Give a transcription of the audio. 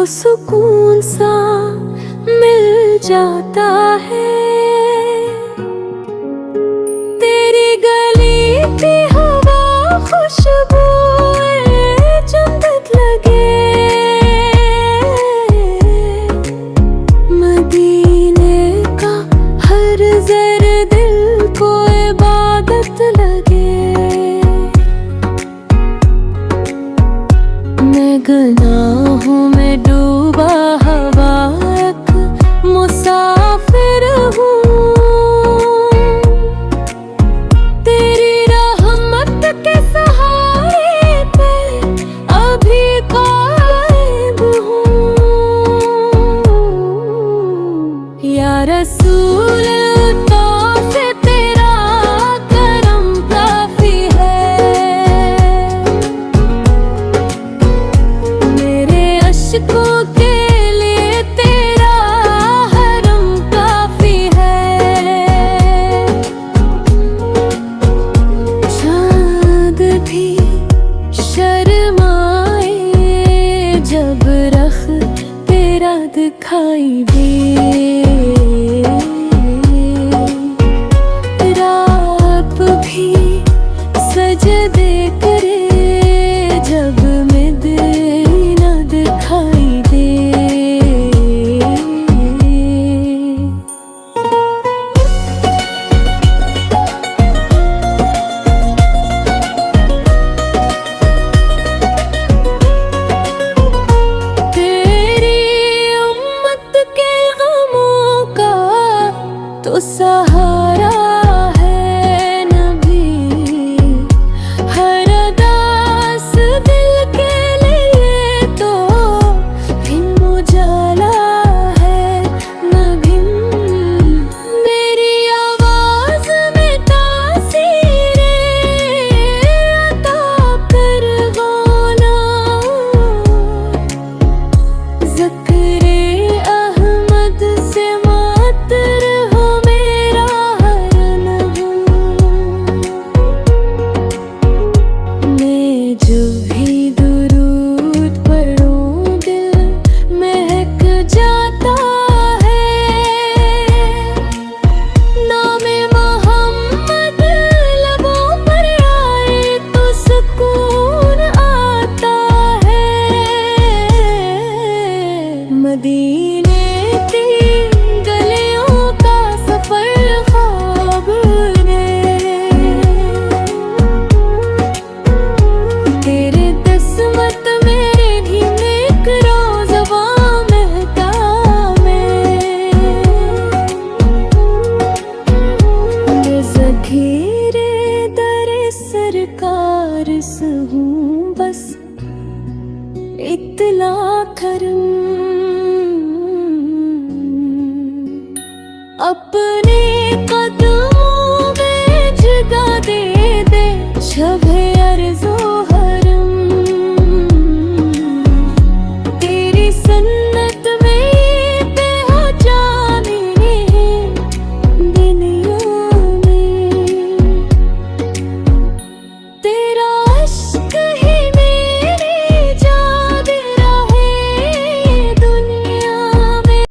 सुकून सा मिल जाता है। तेरी गली की हवा खुशबू जन्नत लगे, मदीने का हर जरा दिल को इबादत लगे। मैं गुनाहों में डूबा हवा एक मुसाफिर हूँ, तेरी रहमत के सहारे पे अभी कायम हूँ। या रसूल तौफे तेरा करम काफी है, मेरे अश्कों के लिए तेरा हरम काफी है। चाँद भी शर्माए जब रख तेरा दिखाई दे, रात भी सजदे करे जब मदीना दिखाई दे। तेरी उम्मत के गमों का तो सहारा है नबी, हर अदास दिल के लिए तो हिम उजाला है नबी। मेरी आवाज में तासीरे अता कर गाना, ज़िक्रे अहमद से मातर हो मेरा हर नगम। मैं जो भी दुरूद पढ़ूं दिल महक जाता है, नामे मोहम्मद लबों पर आए तो सुकून आता है। मदीने की गलियों का सफर ख्वाब ने, तेरे दस्मत मेरे धीमे एक रोज़वा महका में। ज़खीरे दरे सरकार से हूँ बस इत्तला करम, अपने कदमों में जगह दे दे शब